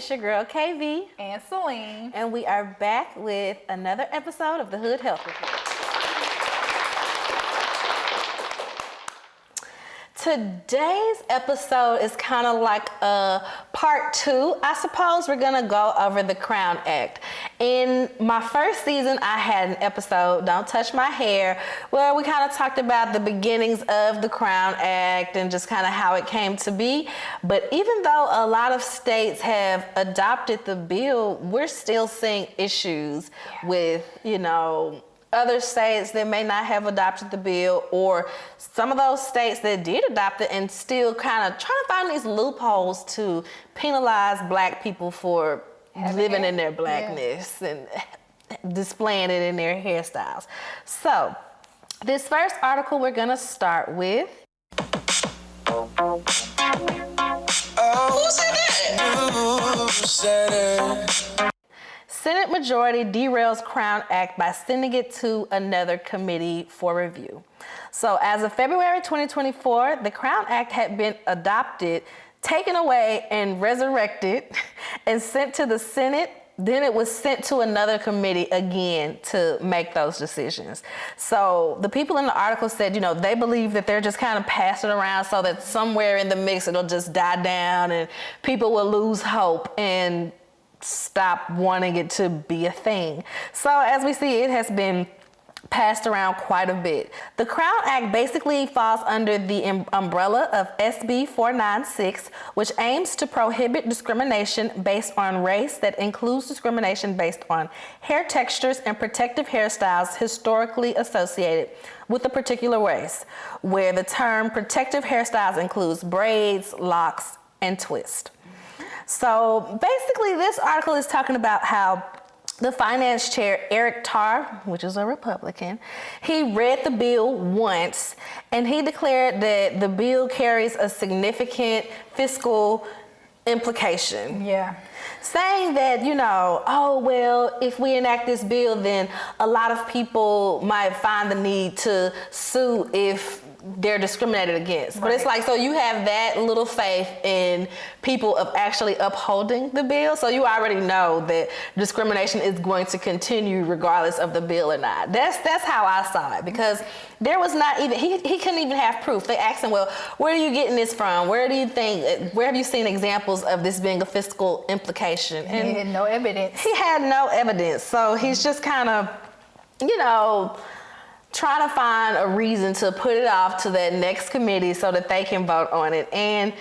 It's your girl KV and Celine, and we are back with another episode of the Hood Health Report. Today's episode is kind of like a part two. I suppose we're gonna go over the Crown Act. In my first season, I had an episode, Don't Touch My Hair, where we kind of talked about the beginnings of the Crown Act and just kind of how it came to be. But even though a lot of states have adopted the bill, we're still seeing issues with, other states that may not have adopted the bill, or some of those states that did adopt it and still kind of trying to find these loopholes to penalize Black people for living in their Blackness and displaying it in their hairstyles. So this first article we're gonna start with. Who said it? Senate majority derails Crown Act by sending it to another committee for review. So as of February 2024, the Crown Act had been adopted, taken away and resurrected and sent to the Senate. Then it was sent to another committee again to make those decisions. So the people in the article said, they believe that they're just kind of passing around so that somewhere in the mix it'll just die down and people will lose hope and stop wanting it to be a thing. So as we see, it has been passed around quite a bit. The Crown Act basically falls under the umbrella of SB 496, which aims to prohibit discrimination based on race that includes discrimination based on hair textures and protective hairstyles historically associated with a particular race, where the term protective hairstyles includes braids, locks, and twists. So basically this article is talking about how the finance chair, Eric Tarr, which is a Republican, he read the bill once and he declared that the bill carries a significant fiscal implication. Yeah. Saying that, if we enact this bill, then a lot of people might find the need to sue if they're discriminated against. Right. But it's like, so you have that little faith in people of actually upholding the bill. So you already know that discrimination is going to continue regardless of the bill or not. That's how I saw it, because there was not even, he couldn't even have proof. They asked him, well, where are you getting this from? Where have you seen examples of this being a fiscal implication? And he had no evidence. He had no evidence. So he's just kind of, trying to find a reason to put it off to that next committee so that they can vote on it. And,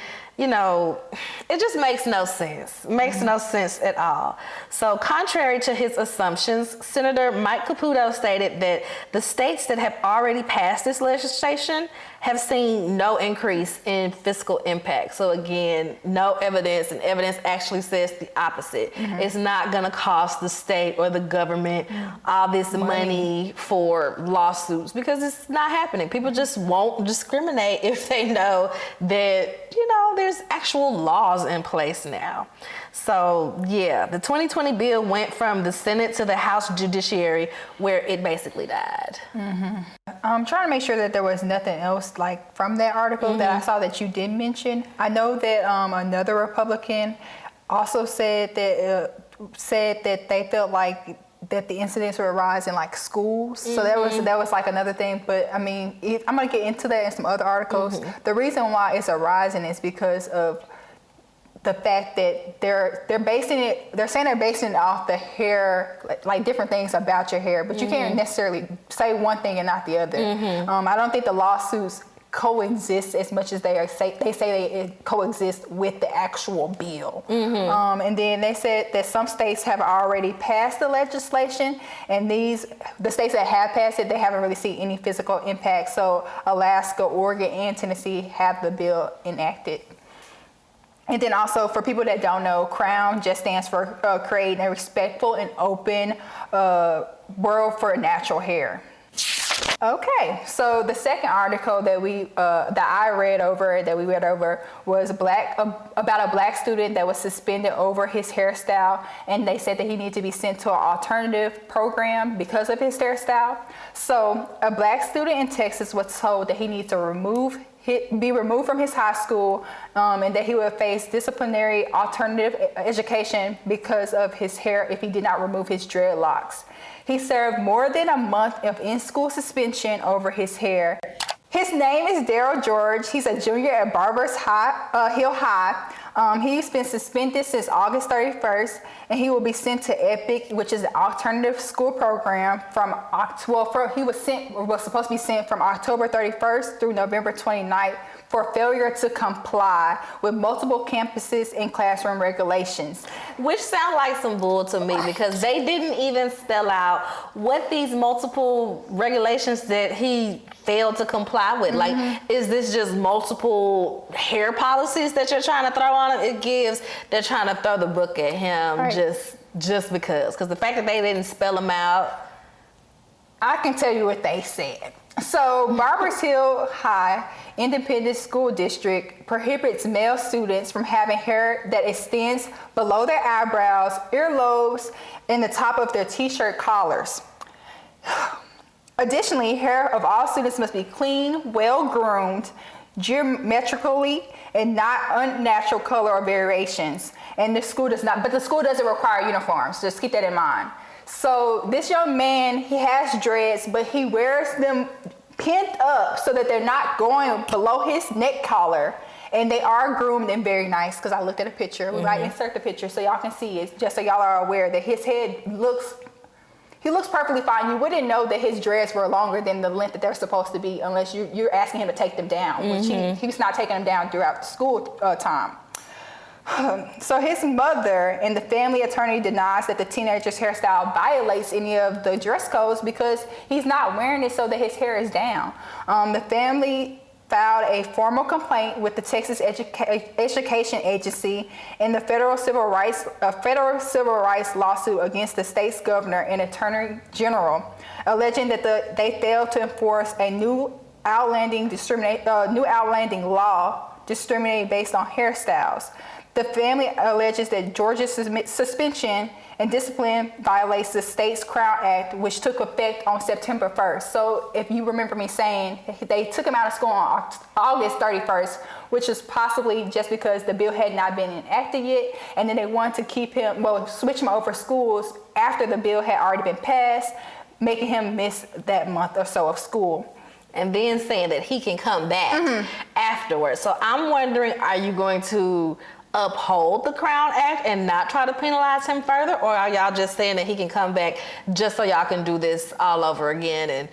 it just makes no sense. It makes no sense at all. So contrary to his assumptions, Senator Mike Caputo stated that the states that have already passed this legislation have seen no increase in fiscal impact. So again, no evidence, and evidence actually says the opposite. It's not gonna cost the state or the government all this money for lawsuits, because it's not happening. People just won't discriminate if they know that, there's actual laws in place now. So yeah, the 2020 bill went from the Senate to the House Judiciary, where it basically died. I'm trying to make sure that there was nothing else like from that article that I saw that you did mention. I know that another Republican also said that they felt like that the incidents were rising like schools. So that was like another thing. But I mean, I'm gonna get into that in some other articles. The reason why it's a rising is because of the fact that they're saying they're basing it off the hair, like different things about your hair, but you can't necessarily say one thing and not the other. I don't think the lawsuits coexist as much as they say they coexist with the actual bill. And then they said that some states have already passed the legislation, and the states that have passed it, they haven't really seen any physical impact. So Alaska, Oregon, and Tennessee have the bill enacted. And then also, for people that don't know, CROWN just stands for creating a respectful and open world for natural hair. Okay, so the second article that we read over was about a black student that was suspended over his hairstyle, and they said that he needed to be sent to an alternative program because of his hairstyle. So a black student in Texas was told that he needed to be removed from his high school, and that he would face disciplinary alternative education because of his hair if he did not remove his dreadlocks. He served more than a month of in-school suspension over his hair. His name is Daryl George. He's a junior at Barbers Hill High. He's been suspended since August 31st, and he will be sent to EPIC, which is an alternative school program he was supposed to be sent from October 31st through November 29th for failure to comply with multiple campuses and classroom regulations. Which sound like some bull to me, because they didn't even spell out what these multiple regulations that he failed to comply with. Like, is this just multiple hair policies that you're trying to throw on him? They're trying to throw the book at him, right, just because. Because the fact that they didn't spell them out. I can tell you what they said. So Barbers Hill High Independent School District prohibits male students from having hair that extends below their eyebrows, earlobes, and the top of their t-shirt collars. Additionally, hair of all students must be clean, well-groomed, geometrically, and not unnatural color or variations. And the school doesn't require uniforms. Just keep that in mind. So this young man, he has dreads, but he wears them pinned up so that they're not going below his neck collar. And they are groomed and very nice, because I looked at a picture. We might insert the picture so y'all can see it, just so y'all are aware that his head looks perfectly fine. You wouldn't know that his dreads were longer than the length that they're supposed to be unless you're asking him to take them down, which he's not taking them down throughout the school time. So his mother and the family attorney denies that the teenager's hairstyle violates any of the dress codes because he's not wearing it so that his hair is down. The family filed a formal complaint with the Texas Education Agency and the federal civil rights lawsuit against the state's governor and attorney general, alleging that they failed to enforce a new outlanding law discriminating based on hairstyles. The family alleges that Georgia's suspension and discipline violates the state's Crown Act, which took effect on September 1st. So if you remember me saying, they took him out of school on August 31st, which is possibly just because the bill had not been enacted yet, and then they wanted to switch him over schools after the bill had already been passed, making him miss that month or so of school. And then saying that he can come back afterwards. So I'm wondering, are you going to uphold the Crown Act and not try to penalize him further, or are y'all just saying that he can come back just so y'all can do this all over again and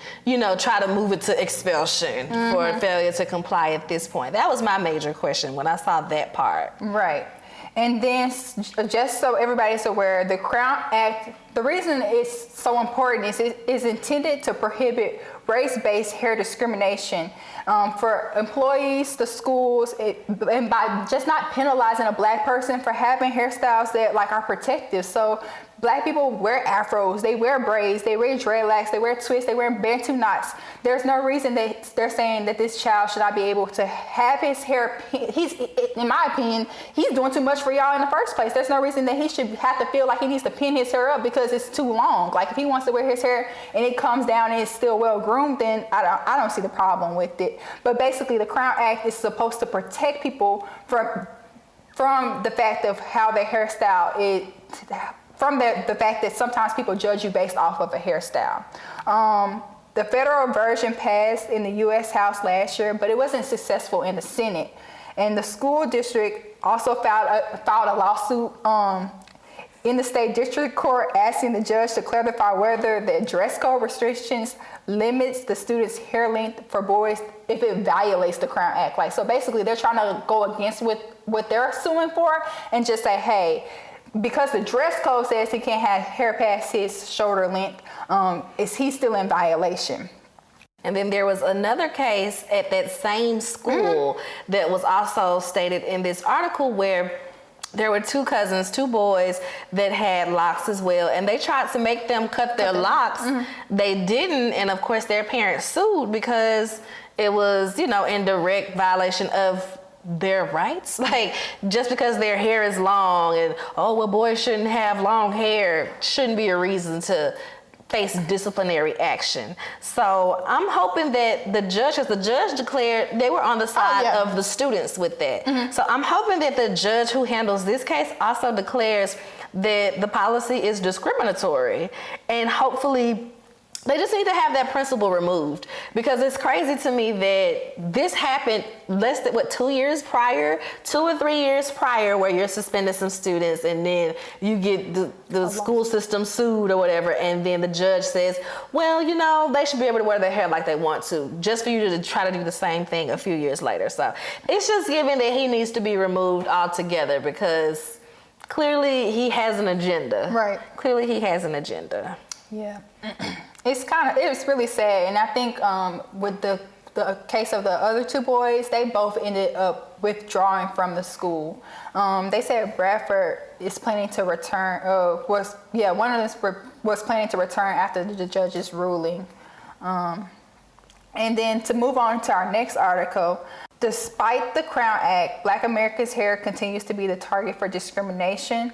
try to move it to expulsion for failure to comply at this point? That was my major question when I saw that part. Right. And then, just so everybody's aware, the Crown Act, the reason it's so important is it is intended to prohibit race-based hair discrimination for employees, the schools, and by just not penalizing a black person for having hairstyles that are protective. So black people wear afros, they wear braids, they wear dreadlocks, they wear twists, they wear bantu knots. There's no reason that they're saying that this child should not be able to have his hair. In my opinion, he's doing too much for y'all in the first place. There's no reason that he should have to feel like he needs to pin his hair up because it's too long. Like, if he wants to wear his hair and it comes down and it's still well groomed, then I don't see the problem with it. But basically, the Crown Act is supposed to protect people from the fact of how their hairstyle is. From the fact that sometimes people judge you based off of a hairstyle. The federal version passed in the U.S. House last year, but it wasn't successful in the Senate. And the school district also filed a lawsuit in the state district court asking the judge to clarify whether the dress code restrictions limits the student's hair length for boys if it violates the Crown Act. So basically, they're trying to go against what they're suing for and just say, hey, because the dress code says he can't have hair past his shoulder length, is he still in violation? And then there was another case at that same school that was also stated in this article where there were two cousins, two boys that had locks as well, and they tried to make them cut their locks. They didn't, and of course their parents sued because it was, in direct violation of their rights. Like, just because their hair is long and, boys shouldn't have long hair, shouldn't be a reason to face disciplinary action. So I'm hoping that the judge, as the judge declared, they were on the side of the students with that. So I'm hoping that the judge who handles this case also declares that the policy is discriminatory, and hopefully they just need to have that principle removed, because it's crazy to me that this happened less than 2 years prior, 2 or 3 years prior, where you're suspending some students and then you get the school system sued or whatever, and then the judge says, well, they should be able to wear their hair like they want to, just for you to try to do the same thing a few years later. So it's just given that he needs to be removed altogether, because clearly he has an agenda. Right. Clearly he has an agenda. Yeah. It's really sad. And I think with the case of the other two boys, they both ended up withdrawing from the school. They said Bradford is planning to return, one of them was planning to return after the judge's ruling. And then to move on to our next article, despite the Crown Act, Black Americans' hair continues to be the target for discrimination.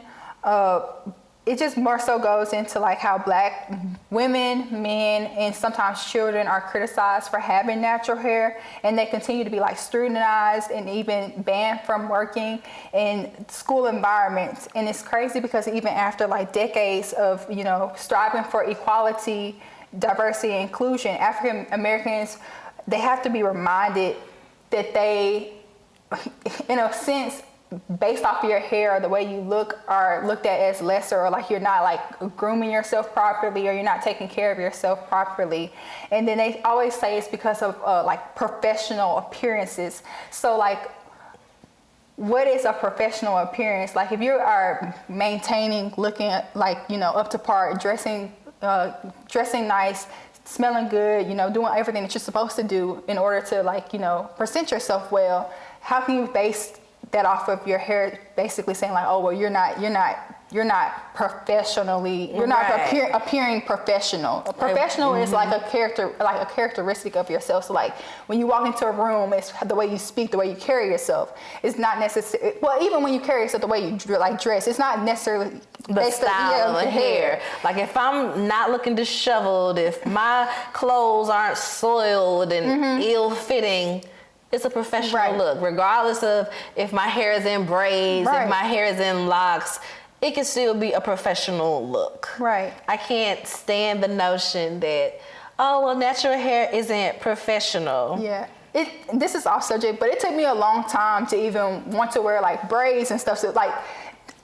It just more so goes into like how Black women, men, and sometimes children are criticized for having natural hair, and they continue to be like scrutinized and even banned from working in school environments. And it's crazy because even after like decades of, striving for equality, diversity, and inclusion, African Americans, they have to be reminded that they, in a sense, based off of your hair or the way you look, are looked at as lesser, or like you're not like grooming yourself properly, or you're not taking care of yourself properly. And then they always say it's because of like professional appearances. So like, what is a professional appearance? Like if you are maintaining, looking like, up to par, dressing nice, smelling good, doing everything that you're supposed to do in order to like, present yourself well, how can you base that off of your hair, basically saying like, you're not professionally, you're not appearing professional. A professional is like a characteristic of yourself. So like when you walk into a room, it's the way you speak, the way you carry yourself. It's not necessarily, even when you carry yourself, the way you dress, it's not necessarily the style of the hair. Like if I'm not looking disheveled, if my clothes aren't soiled and ill-fitting, it's a professional look, regardless of if my hair is in braids, if my hair is in locks, it can still be a professional look. Right. I can't stand the notion that, natural hair isn't professional. Yeah. This is off subject, but it took me a long time to even want to wear like braids and stuff. So like,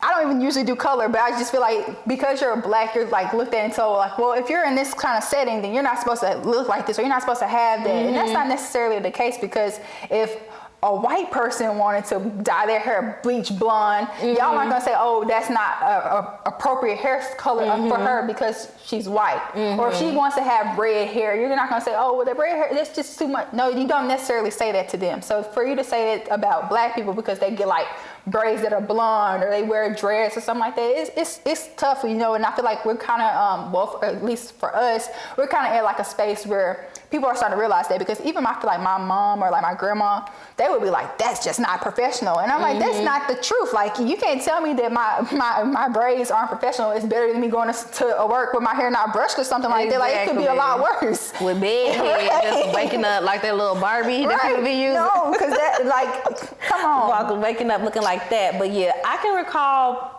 I don't even usually do color, but I just feel like because you're Black, you're like looked at and told like, well, if you're in this kind of setting, then you're not supposed to look like this, or you're not supposed to have that. And that's not necessarily the case, because if a white person wanted to dye their hair bleach blonde, y'all aren't gonna say, that's not a appropriate hair color for her because she's white. Or if she wants to have red hair, you're not gonna say, that red hair, that's just too much. No, you don't necessarily say that to them. So for you to say that about Black people because they get like braids that are blonde, or they wear a dress or something like that, it's tough, and I feel like we're kind of, or at least for us, we're kind of in like a space where people are starting to realize that, because even I feel like my mom or like my grandma, they would be like, that's just not professional. And I'm like, that's not the truth. Like, you can't tell me that my braids aren't professional. It's better than me going to work with my hair not brushed or something like that. Like, it could be a lot worse. With big hair, just waking up like that little Barbie that people be using. No, because that, like, come on. Waking up looking like that. But yeah, I can recall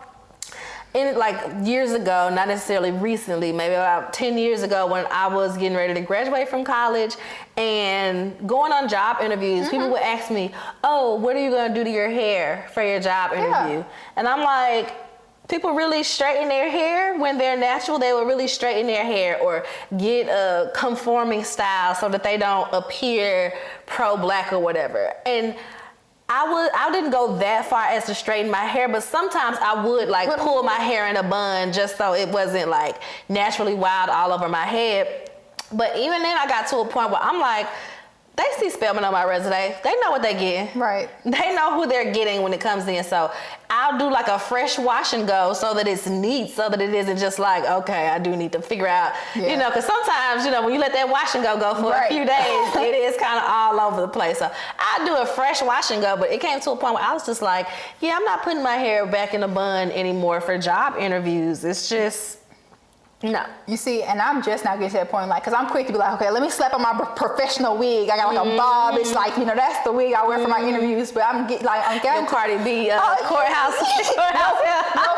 years ago, not necessarily recently, maybe about 10 years ago, when I was getting ready to graduate from college and going on job interviews, people would ask me, what are you going to do to your hair for your job interview? Yeah. And I'm like, people really straighten their hair when they're natural. They will really straighten their hair or get a conforming style so that they don't appear pro-Black or whatever. And I didn't go that far as to straighten my hair, but sometimes I would like pull my hair in a bun just so it wasn't like naturally wild all over my head. But even then I got to a point where I'm like, they see Spelman on my resume. They know what they're getting. Right. They know who they're getting when it comes in. So I'll do like a fresh wash and go so that it's neat, so that it isn't just like, okay, I do need to figure out, you know, because sometimes, you know, when you let that wash and go for a few days, it is kind of all over the place. So I do a fresh wash and go, but it came to a point where I was just like, yeah, I'm not putting my hair back in a bun anymore for job interviews. It's just, no. You see, and I'm just now getting to that point, like, because I'm quick to be like, okay, let me slap on my professional wig. I got like a bob. It's like, you know, that's the wig I wear for my interviews. But I'm getting Cardi B courthouse. No,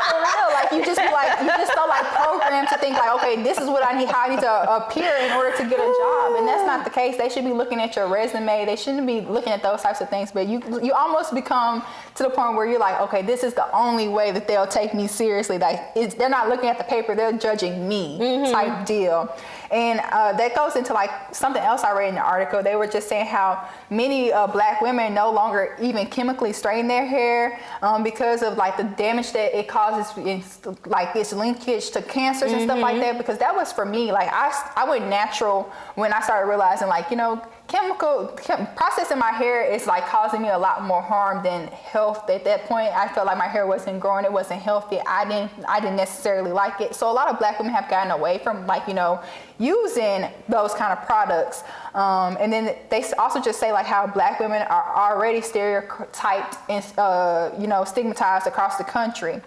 for real. Like, you just so like programmed to think like, okay, this is what I need, how I need to appear in order to get a job. And that's not the case. They should be looking at your resume. They shouldn't be looking at those types of things. But you almost become to the point where you're like, okay, this is the only way that they'll take me seriously. Like, they're not looking at the paper. They're judging me. Type deal. And that goes into like something else I read in the article. They were just saying how many black women no longer even chemically straighten their hair because of like the damage that it causes, like its linkage to cancers and stuff like that. Because that was for me, like I went natural when I started realizing, like, you know, processing my hair is like causing me a lot more harm than health. At that point, I felt like my hair wasn't growing, it wasn't healthy. I didn't necessarily like it. So a lot of black women have gotten away from, like, you know, using those kind of products. And then they also just say like how black women are already stereotyped and you know, stigmatized across the country.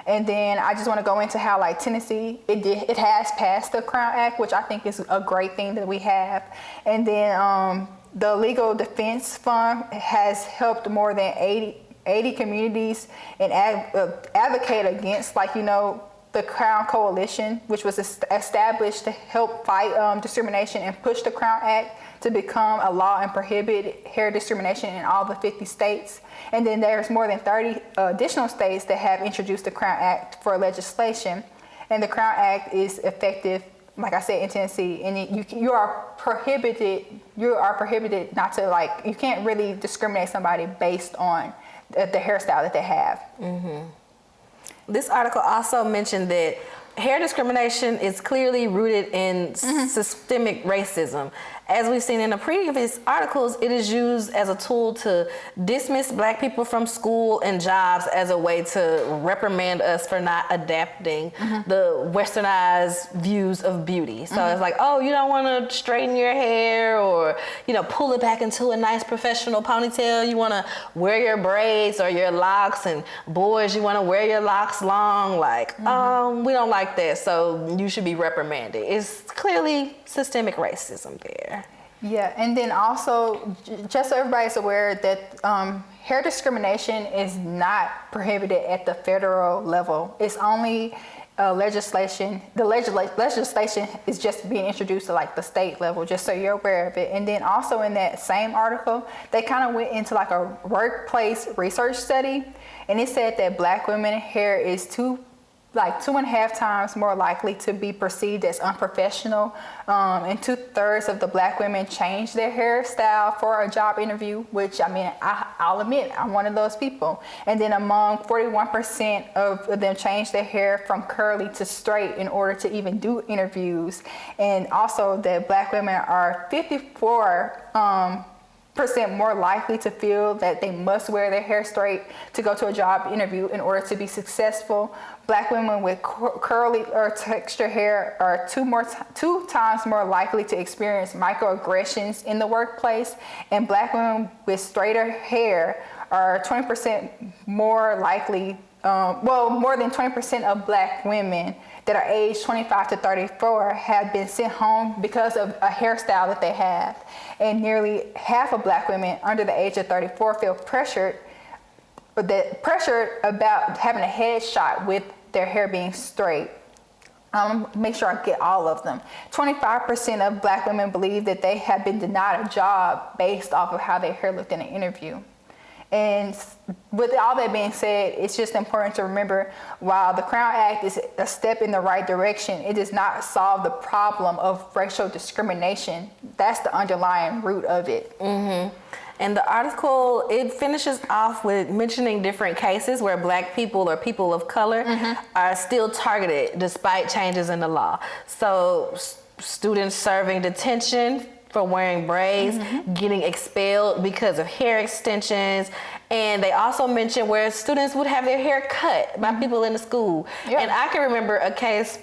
And then I just want to go into how, like, Tennessee, it has passed the Crown Act, which I think is a great thing that we have. And then the Legal Defense Fund has helped more than 80 communities and advocate against, like, you know, the Crown Coalition, which was established to help fight discrimination and push the Crown Act to become a law and prohibit hair discrimination in all the 50 states. And then there's more than 30 additional states that have introduced the Crown Act for legislation. And the Crown Act is effective, like I said, in Tennessee. And you are prohibited not to, like, you can't really discriminate somebody based on the hairstyle that they have. This article also mentioned that hair discrimination is clearly rooted in systemic racism. As we've seen in the previous articles, it is used as a tool to dismiss black people from school and jobs as a way to reprimand us for not adapting the westernized views of beauty. So it's like, oh, you don't want to straighten your hair or, you know, pull it back into a nice professional ponytail. You want to wear your braids or your locks, and boys, you want to wear your locks long. Like, we don't like that, so you should be reprimanded. It's clearly systemic racism there. Yeah, and then also, just so everybody's aware that hair discrimination is not prohibited at the federal level. It's only legislation. The legislation is just being introduced to, like, the state level, just so you're aware of it. And then also in that same article, they kind of went into like a workplace research study, and it said that black women's hair is 2.5 times more likely to be perceived as unprofessional, and 2/3 of the black women changed their hairstyle for a job interview, which, I mean, I'll admit, I'm one of those people. And then among 41% of them changed their hair from curly to straight in order to even do interviews. And also that black women are 54% more likely to feel that they must wear their hair straight to go to a job interview in order to be successful. Black women with curly or textured hair are 2 times more likely to experience microaggressions in the workplace, and black women with straighter hair are 20% more likely, more than 20% of black women that are aged 25 to 34 have been sent home because of a hairstyle that they have. And nearly half of black women under the age of 34 feel pressured about having a headshot with their hair being straight. Make sure I get all of them. 25% of black women believe that they have been denied a job based off of how their hair looked in an interview. And with all that being said, it's just important to remember, while the Crown Act is a step in the right direction, it does not solve the problem of racial discrimination. That's the underlying root of it. And the article, it finishes off with mentioning different cases where black people or people of color are still targeted despite changes in the law. So students serving detention for wearing braids getting expelled because of hair extensions. And they also mentioned where students would have their hair cut by people in the school. Yeah. And I can remember a case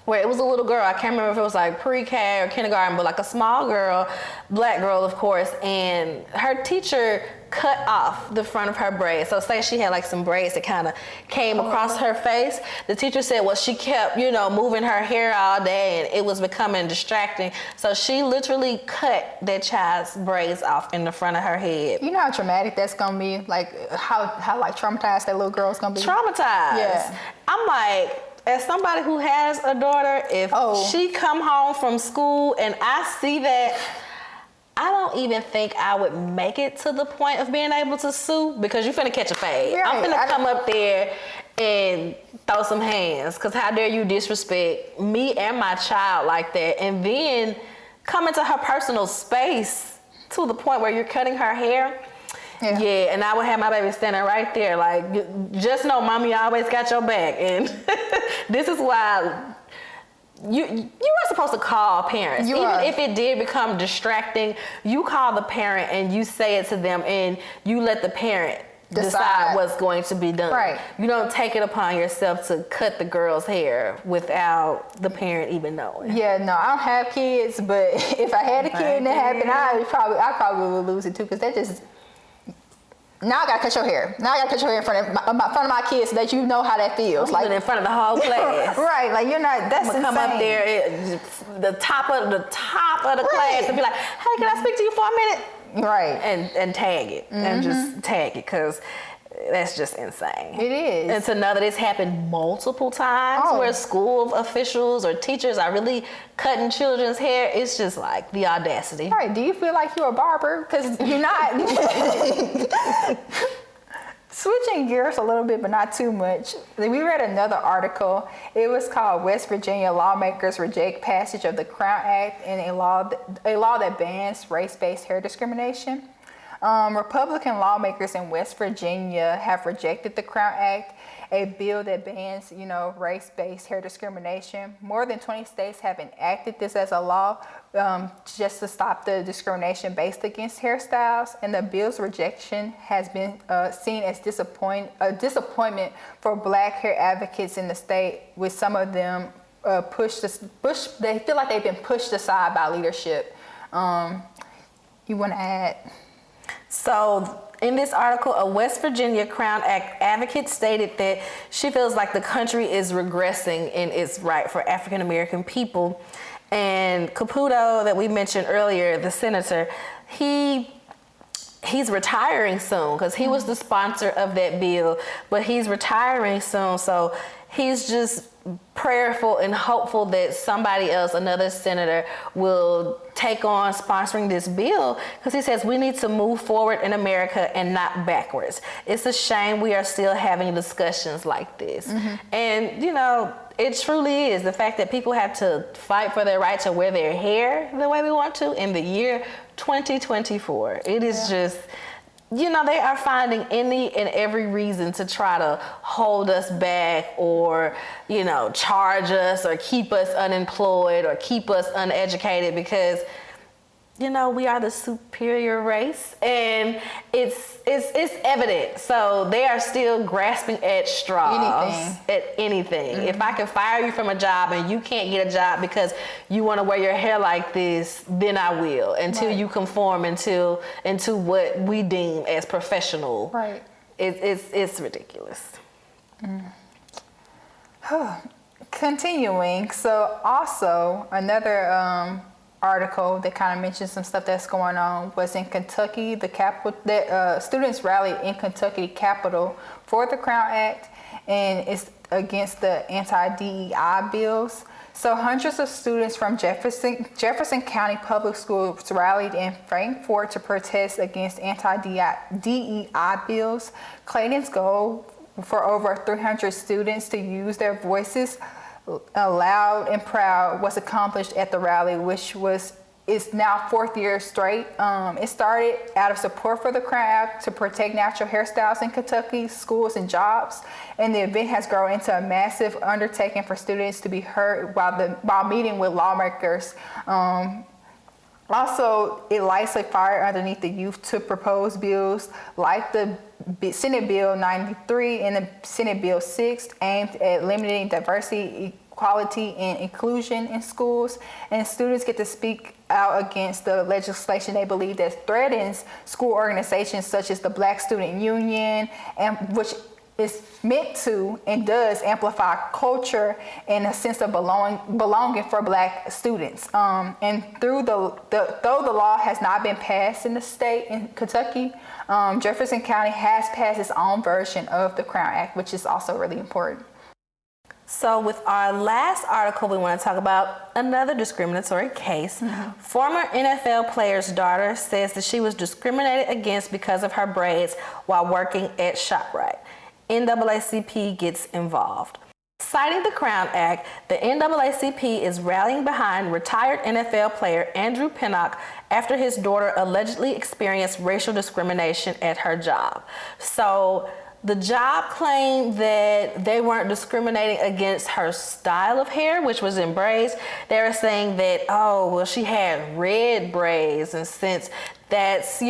where it was a little girl. I can't remember if it was like pre-K or kindergarten, but like a small girl, black girl, of course, and her teacher cut off the front of her braids. So say she had like some braids that kind of came across her face. The teacher said, well, she kept, moving her hair all day and it was becoming distracting. So she literally cut that child's braids off in the front of her head. You know how traumatic that's gonna be? Like how like traumatized that little girl's gonna be? Traumatized. Yeah. I'm like, as somebody who has a daughter, if she come home from school and I see that, I don't even think I would make it to the point of being able to sue, because you're finna catch a fade. Right. I'm finna come up there and throw some hands, because how dare you disrespect me and my child like that, and then come into her personal space to the point where you're cutting her hair. Yeah, and I would have my baby standing right there like, just know mommy always got your back. And this is why you are supposed to call parents. If it did become distracting, you call the parent and you say it to them and you let the parent decide what's going to be done. Right. You don't take it upon yourself to cut the girl's hair without the parent even knowing. Yeah, no, I don't have kids, but if I had a kid and that happened, I probably would lose it too, because that just... Now I gotta cut your hair. Now I gotta cut your hair in front of my kids so that you know how that feels. Like in front of the whole class. Right, like you're not. That's insane. Come up there, the top of the class, and be like, "Hey, can I speak to you for a minute?" Right. And tag it and just tag it, because that's just insane. It is. And to know that it's happened multiple times where school officials or teachers are really cutting children's hair, it's just like the audacity. Right. Do you feel like you're a barber? Because you're not. Switching gears a little bit, but not too much. We read another article. It was called "West Virginia Lawmakers Reject Passage of the Crown Act and a law that bans race-based hair discrimination." Republican lawmakers in West Virginia have rejected the Crown Act, a bill that bans, race-based hair discrimination. More than 20 states have enacted this as a law just to stop the discrimination based against hairstyles. And the bill's rejection has been seen as a disappointment for Black hair advocates in the state, with some of them they feel like they've been pushed aside by leadership. You want to add? So in this article, a West Virginia Crown Act advocate stated that she feels like the country is regressing in its right for African American people. And Caputo, that we mentioned earlier, the senator, he's retiring soon, because he was the sponsor of that bill, but he's retiring soon. So he's just prayerful and hopeful that somebody else, another senator, will take on sponsoring this bill, because he says we need to move forward in America and not backwards. It's a shame we are still having discussions like this. And, it truly is the fact that people have to fight for their right to wear their hair the way we want to in the year 2024. It is just... they are finding any and every reason to try to hold us back or, charge us or keep us unemployed or keep us uneducated, because, we are the superior race, and it's evident. So they are still grasping at straws, at anything. If I can fire you from a job and you can't get a job because you want to wear your hair like this, then I will, until you conform into what we deem as professional. Right. It's ridiculous. Continuing. So also another article that kind of mentions some stuff that's going on was in Kentucky. The capital, that students rallied in Kentucky Capitol for the Crown Act, and it's against the anti-DEI bills. So hundreds of students from Jefferson County Public Schools rallied in Frankfort to protest against anti-DEI bills. Clayton's goal for over 300 students to use their voices loud and proud was accomplished at the rally, which is now fourth year straight. It started out of support for the Crown Act to protect natural hairstyles in Kentucky, schools and jobs, and the event has grown into a massive undertaking for students to be heard while meeting with lawmakers Also, it lights a fire underneath the youth to propose bills like the Senate Bill 93 and the Senate Bill 6 aimed at limiting diversity, equality, and inclusion in schools. And students get to speak out against the legislation they believe that threatens school organizations such as the Black Student Union, and which is meant to and does amplify culture and a sense of belonging for Black students. And though the law has not been passed in the state, in Kentucky, Jefferson County has passed its own version of the Crown Act, which is also really important. So with our last article, we want to talk about another discriminatory case. Former NFL player's daughter says that she was discriminated against because of her braids while working at ShopRite. NAACP gets involved. Citing the Crown Act, the NAACP is rallying behind retired NFL player Andrew Pinnock after his daughter allegedly experienced racial discrimination at her job. So the job claimed that they weren't discriminating against her style of hair, which was in braids. They were saying that, oh, well, she had red braids, and since that's,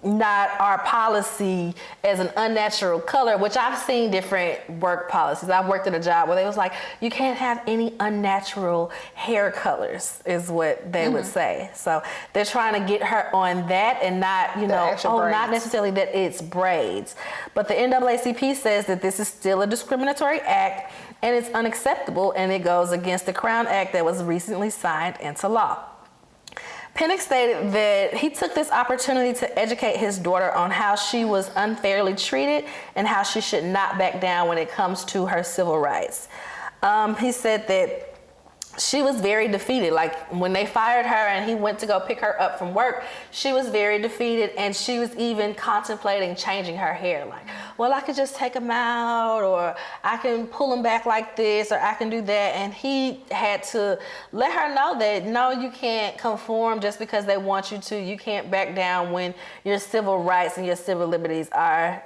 not our policy as an unnatural color, which I've seen different work policies. I've worked at a job where they was like, you can't have any unnatural hair colors, is what they would say. So they're trying to get her on that and not, not necessarily that it's braids. But the NAACP says that this is still a discriminatory act and it's unacceptable, and it goes against the Crown Act that was recently signed into law. Pinnock stated that he took this opportunity to educate his daughter on how she was unfairly treated and how she should not back down when it comes to her civil rights. He said that she was very defeated. Like when they fired her and he went to go pick her up from work, she was very defeated, and she was even contemplating changing her hair. Like, well, I could just take them out, or I can pull them back like this, or I can do that. And he had to let her know that, no, you can't conform just because they want you to. You can't back down when your civil rights and your civil liberties are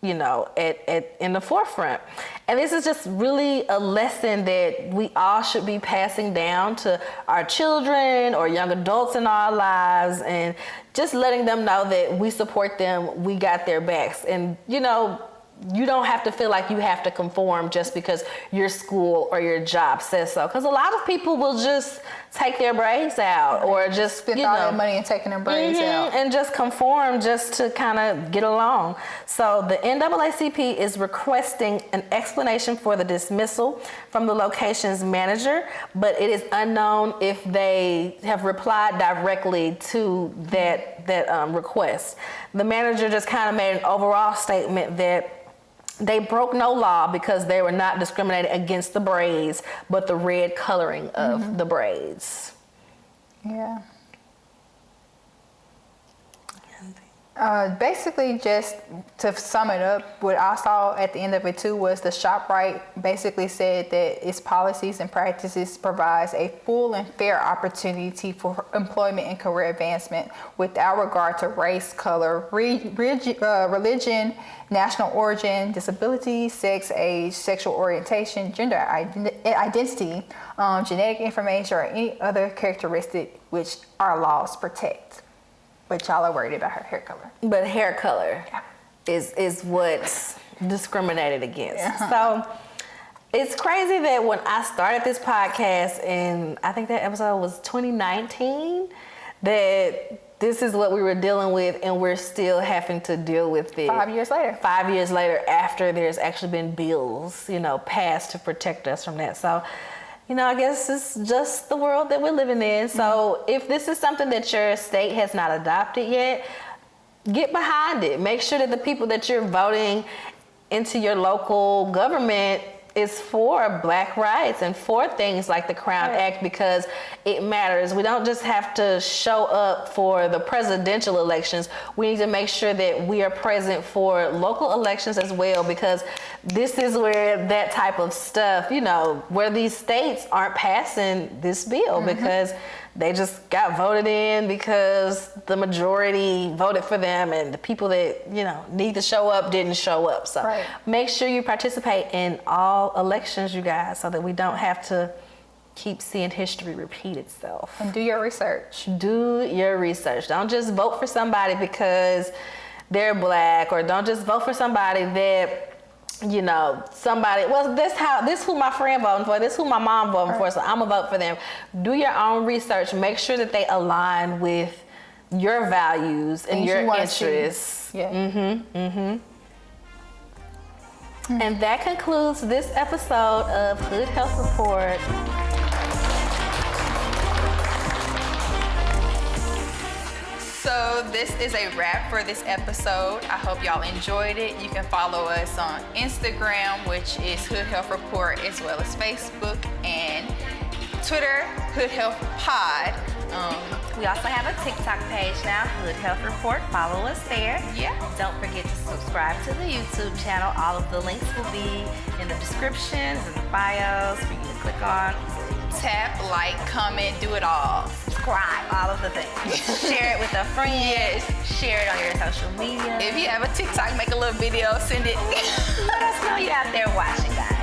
in the forefront. And this is just really a lesson that we all should be passing down to our children or young adults in our lives, and just letting them know that we support them, we got their backs. And you don't have to feel like you have to conform just because your school or your job says so. Because a lot of people will just take their braids out, or just spend all their money and taking their braids out, and just conform just to kind of get along. So the NAACP is requesting an explanation for the dismissal from the location's manager, but it is unknown if they have replied directly to that request. The manager just kind of made an overall statement that they broke no law because they were not discriminating against the braids, but the red coloring of the braids. Yeah. Basically, just to sum it up, what I saw at the end of it too was the ShopRite basically said that its policies and practices provides a full and fair opportunity for employment and career advancement without regard to race, color, religion, national origin, disability, sex, age, sexual orientation, gender identity, genetic information, or any other characteristic which our laws protect. But y'all are worried about her hair color. But hair color is what's discriminated against. So it's crazy that when I started this podcast, and I think that episode was 2019, that this is what we were dealing with, and we're still having to deal with it. 5 years later. 5 years later, after there's actually been bills, passed to protect us from that. So, I guess it's just the world that we're living in. So if this is something that your state has not adopted yet, get behind it. Make sure that the people that you're voting into your local government is for Black rights and for things like the Crown Act, because it matters. We don't just have to show up for the presidential elections. We need to make sure that we are present for local elections as well, because this is where that type of stuff, where these states aren't passing this bill because they just got voted in because the majority voted for them, and the people that, need to show up didn't show up. So make sure you participate in all elections, you guys, so that we don't have to keep seeing history repeat itself. And do your research. Do your research. Don't just vote for somebody because they're black, or don't just vote for somebody that, you know, this who my friend voting for, this who my mom voting for, so I'm gonna vote for them. Do your own research. Make sure that they align with your values and your interests. Yeah. And that concludes this episode of Hood Health Report. So this is a wrap for this episode. I hope y'all enjoyed it. You can follow us on Instagram, which is Hood Health Report, as well as Facebook and Twitter, Hood Health Pod. We also have a TikTok page now, Hood Health Report. Follow us there. Yeah. Don't forget to subscribe to the YouTube channel. All of the links will be in the descriptions and the bios for you to click on. Tap, like, comment, do it all. Subscribe, all of the things. Share it with a friend. Yes. Share it on your social media. If you have a TikTok, make a little video, send it. Let us know you're out there watching, guys.